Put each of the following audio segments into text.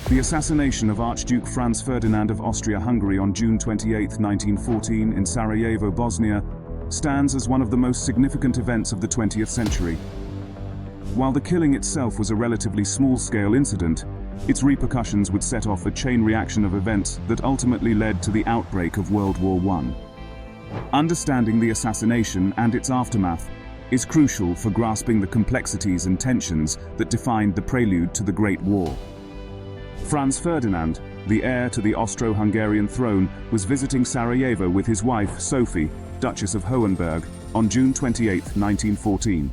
The assassination of Archduke Franz Ferdinand of Austria-Hungary on June 28, 1914 in Sarajevo, Bosnia, stands as one of the most significant events of the 20th century. While the killing itself was a relatively small-scale incident, its repercussions would set off a chain reaction of events that ultimately led to the outbreak of World War I. Understanding the assassination and its aftermath is crucial for grasping the complexities and tensions that defined the prelude to the Great War. Franz Ferdinand, the heir to the Austro-Hungarian throne, was visiting Sarajevo with his wife, Sophie, Duchess of Hohenberg, on June 28, 1914.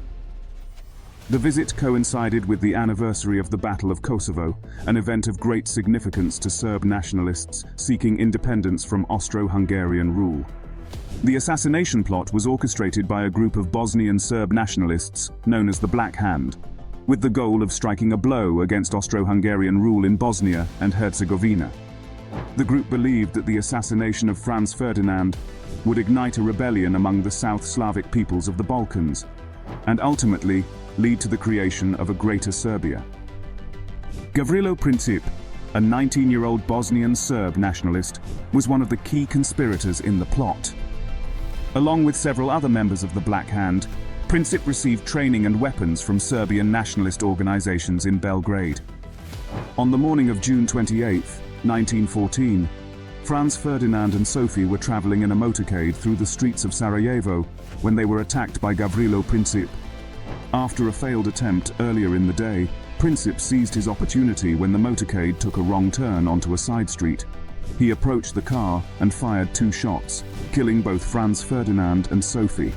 The visit coincided with the anniversary of the Battle of Kosovo, an event of great significance to Serb nationalists seeking independence from Austro-Hungarian rule. The assassination plot was orchestrated by a group of Bosnian Serb nationalists known as the Black Hand, with the goal of striking a blow against Austro-Hungarian rule in Bosnia and Herzegovina. The group believed that the assassination of Franz Ferdinand would ignite a rebellion among the South Slavic peoples of the Balkans, and ultimately lead to the creation of a greater Serbia. Gavrilo Princip, a 19-year-old Bosnian Serb nationalist, was one of the key conspirators in the plot. Along with several other members of the Black Hand, Princip received training and weapons from Serbian nationalist organizations in Belgrade. On the morning of June 28, 1914, Franz Ferdinand and Sophie were traveling in a motorcade through the streets of Sarajevo when they were attacked by Gavrilo Princip. After a failed attempt earlier in the day, Princip seized his opportunity when the motorcade took a wrong turn onto a side street. He approached the car and fired 2 shots, killing both Franz Ferdinand and Sophie.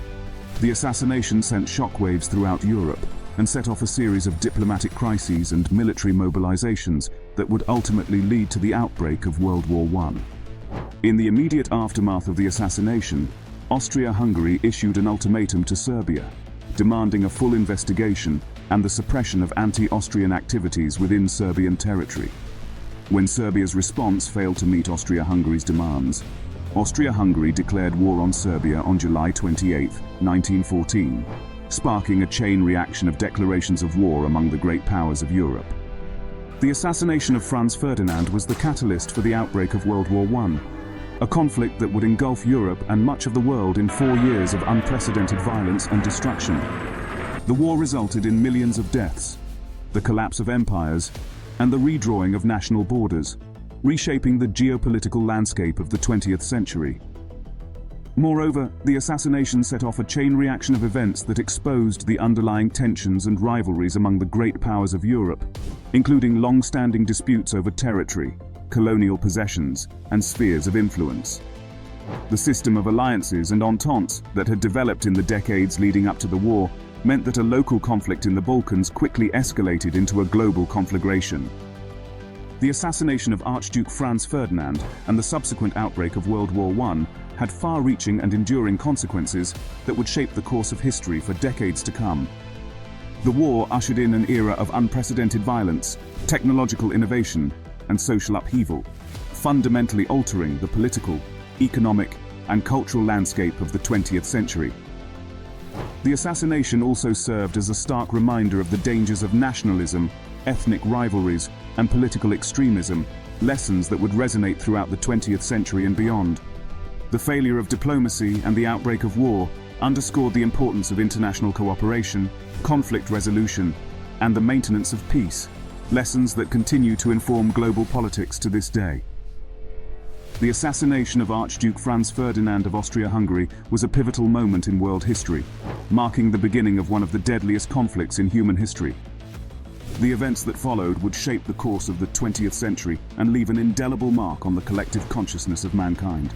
The assassination sent shockwaves throughout Europe and set off a series of diplomatic crises and military mobilizations that would ultimately lead to the outbreak of World War I. In the immediate aftermath of the assassination, Austria-Hungary issued an ultimatum to Serbia, demanding a full investigation and the suppression of anti-Austrian activities within Serbian territory. When Serbia's response failed to meet Austria-Hungary's demands, Austria-Hungary declared war on Serbia on July 28, 1914, sparking a chain reaction of declarations of war among the great powers of Europe. The assassination of Franz Ferdinand was the catalyst for the outbreak of World War I, a conflict that would engulf Europe and much of the world in 4 years of unprecedented violence and destruction. The war resulted in millions of deaths, the collapse of empires, and the redrawing of national borders, reshaping the geopolitical landscape of the 20th century. Moreover, the assassination set off a chain reaction of events that exposed the underlying tensions and rivalries among the great powers of Europe, including long-standing disputes over territory, colonial possessions, and spheres of influence. The system of alliances and ententes that had developed in the decades leading up to the war meant that a local conflict in the Balkans quickly escalated into a global conflagration. The assassination of Archduke Franz Ferdinand and the subsequent outbreak of World War I had far-reaching and enduring consequences that would shape the course of history for decades to come. The war ushered in an era of unprecedented violence, technological innovation, and social upheaval, fundamentally altering the political, economic, and cultural landscape of the 20th century. The assassination also served as a stark reminder of the dangers of nationalism, ethnic rivalries, and political extremism, lessons that would resonate throughout the 20th century and beyond. The failure of diplomacy and the outbreak of war underscored the importance of international cooperation, conflict resolution, and the maintenance of peace, lessons that continue to inform global politics to this day. The assassination of Archduke Franz Ferdinand of Austria-Hungary was a pivotal moment in world history, marking the beginning of one of the deadliest conflicts in human history. The events that followed would shape the course of the 20th century and leave an indelible mark on the collective consciousness of mankind.